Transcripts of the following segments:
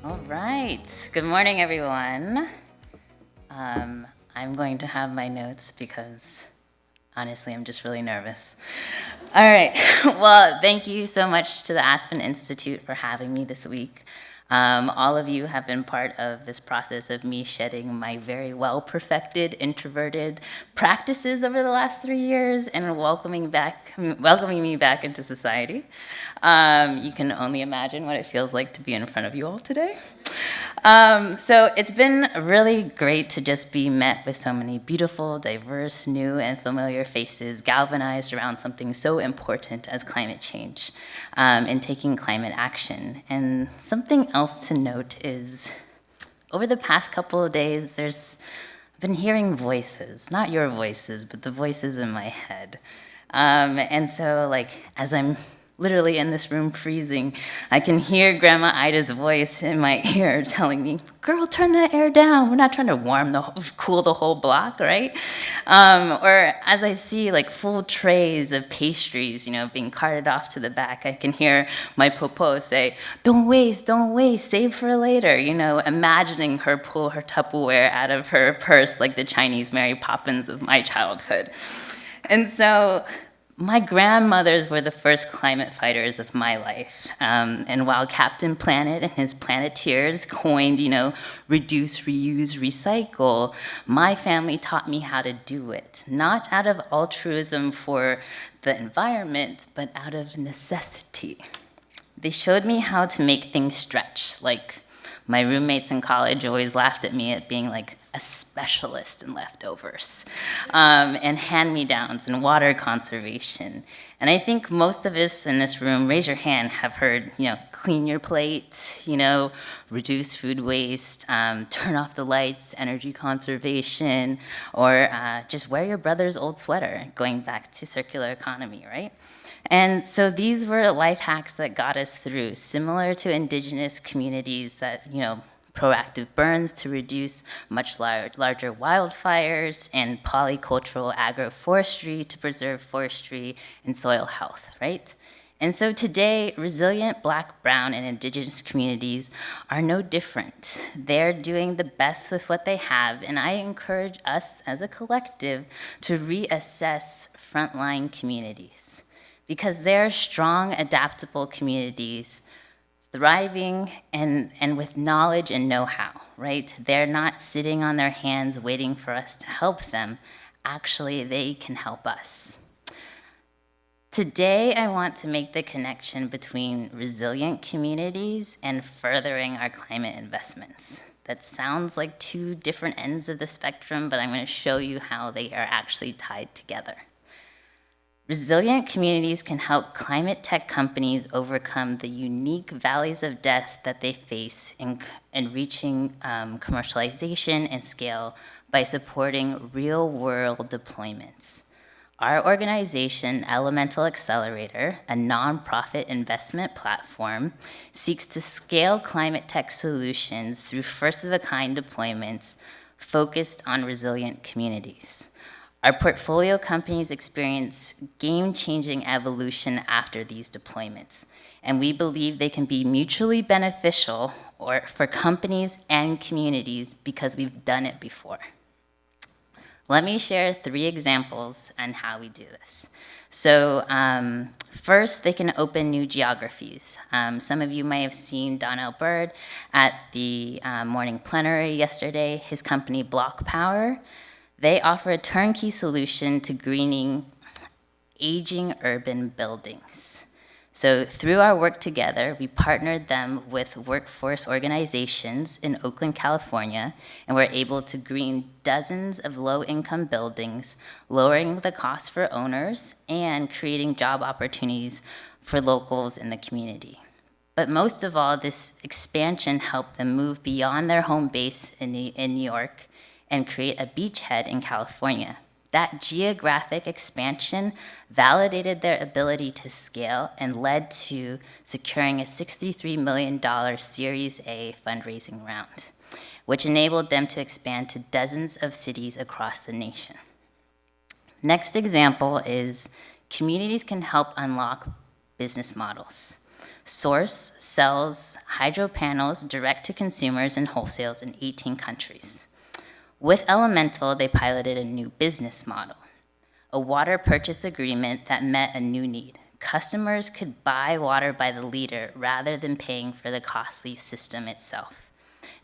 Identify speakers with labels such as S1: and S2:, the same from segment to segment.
S1: All right. Good morning, everyone. I'm going to have my notes because honestly, I'm just really nervous. All right. Well, thank you so much to the Aspen Institute for having me this week. All of you have been part of this process of me shedding my very well perfected introverted practices over the last 3 years and welcoming me back into society. You can only imagine what it feels like to be in front of you all today. So it's been really great to just be met with so many beautiful, diverse, new, and familiar faces galvanized around something so important as climate change and taking climate action. And something else to note is over the past couple of days, I've been hearing voices, not your voices, but the voices in my head. And so, as I'm literally in this room freezing, I can hear Grandma Ida's voice in my ear telling me, girl, turn that air down. We're not trying to cool the whole block, right? Or as I see full trays of pastries, being carted off to the back, I can hear my popo say, don't waste, save for later, imagining her pull her Tupperware out of her purse like the Chinese Mary Poppins of my childhood. And so my grandmothers were the first climate fighters of my life. And while Captain Planet and his Planeteers coined, reduce, reuse, recycle, my family taught me how to do it, not out of altruism for the environment, but out of necessity. They showed me how to make things stretch. My roommates in college always laughed at me at being a specialist in leftovers and hand-me-downs and water conservation. And I think most of us in this room, raise your hand, have heard, clean your plate, reduce food waste, turn off the lights, energy conservation, or just wear your brother's old sweater, going back to circular economy, right? And so these were life hacks that got us through, similar to indigenous communities that, proactive burns to reduce much larger wildfires and polycultural agroforestry to preserve forestry and soil health, right? And so today, resilient Black, Brown, and Indigenous communities are no different. They're doing the best with what they have, and I encourage us as a collective to reassess frontline communities, because they're strong, adaptable communities, thriving and with knowledge and know-how, right? They're not sitting on their hands waiting for us to help them. Actually, they can help us. Today, I want to make the connection between resilient communities and furthering our climate investments. That sounds like two different ends of the spectrum, but I'm going to show you how they are actually tied together. Resilient communities can help climate tech companies overcome the unique valleys of death that they face in reaching commercialization and scale by supporting real-world deployments. Our organization, Elemental Accelerator, a nonprofit investment platform, seeks to scale climate tech solutions through first-of-a-kind deployments focused on resilient communities. Our portfolio companies experience game-changing evolution after these deployments, and we believe they can be mutually beneficial for companies and communities because we've done it before. Let me share 3 examples on how we do this. So first, they can open new geographies. Some of you may have seen Donnell Bird at the morning plenary yesterday, his company Block Power. They offer a turnkey solution to greening aging urban buildings. So through our work together, we partnered them with workforce organizations in Oakland, California, and were able to green dozens of low-income buildings, lowering the cost for owners and creating job opportunities for locals in the community. But most of all, this expansion helped them move beyond their home base in New York and create a beachhead in California. That geographic expansion validated their ability to scale and led to securing a $63 million Series A fundraising round, which enabled them to expand to dozens of cities across the nation. Next example is communities can help unlock business models. Source sells hydro panels direct to consumers and wholesales in 18 countries. With Elemental, they piloted a new business model, a water purchase agreement that met a new need. Customers could buy water by the liter rather than paying for the costly system itself.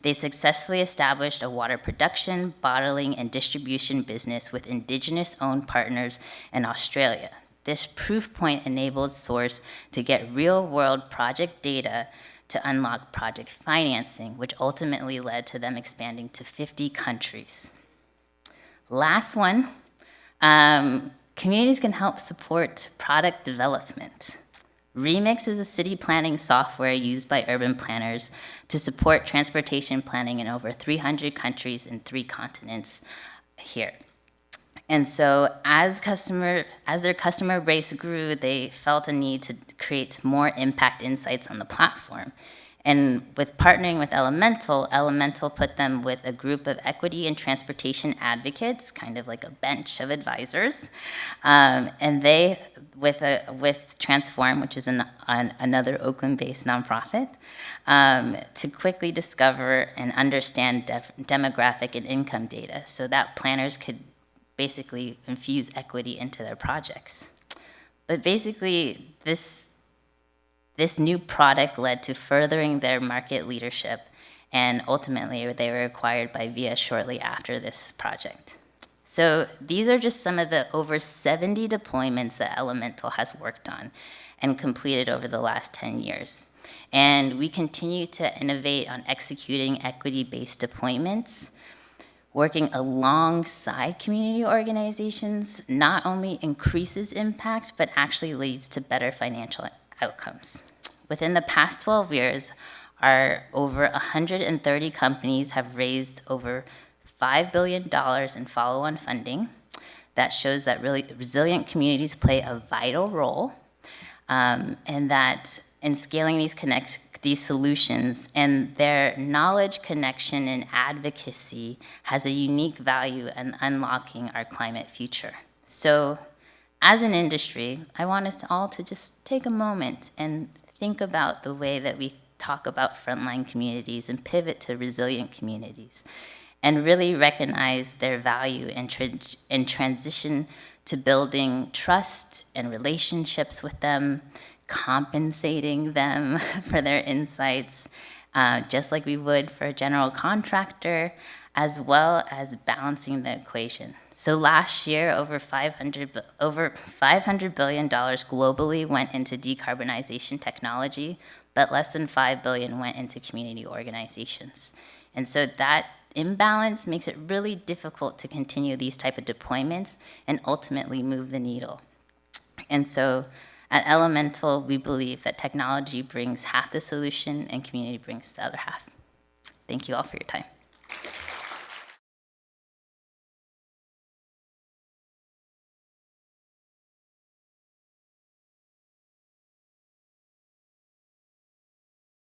S1: They successfully established a water production, bottling, and distribution business with indigenous-owned partners in Australia. This proof point enabled Source to get real-world project data to unlock project financing, which ultimately led to them expanding to 50 countries. Last one, communities can help support product development. Remix is a city planning software used by urban planners to support transportation planning in over 300 countries in 3 continents here. And so as their customer base grew, they felt a need to create more impact insights on the platform. And with partnering with Elemental put them with a group of equity and transportation advocates, kind of like a bench of advisors. And they, with Transform, which is another Oakland-based nonprofit, to quickly discover and understand demographic and income data so that planners could basically infuse equity into their projects. But basically, this new product led to furthering their market leadership, and ultimately they were acquired by VIA shortly after this project. So these are just some of the over 70 deployments that Elemental has worked on and completed over the last 10 years. And we continue to innovate on executing equity-based deployments. Working alongside community organizations not only increases impact, but actually leads to better financial outcomes. Within the past 12 years, our over 130 companies have raised over $5 billion in follow-on funding. That shows that really resilient communities play a vital role, and that in scaling these solutions, and their knowledge, connection, and advocacy has a unique value in unlocking our climate future. So as an industry, I want us all to just take a moment and think about the way that we talk about frontline communities and pivot to resilient communities, and really recognize their value and transition to building trust and relationships with them, compensating them for their insights, just like we would for a general contractor, as well as balancing the equation. So last year, over $500 billion globally went into decarbonization technology, but less than $5 billion went into community organizations. And so that imbalance makes it really difficult to continue these type of deployments and ultimately move the needle. And so at Elemental, we believe that technology brings half the solution and community brings the other half. Thank you all for your time.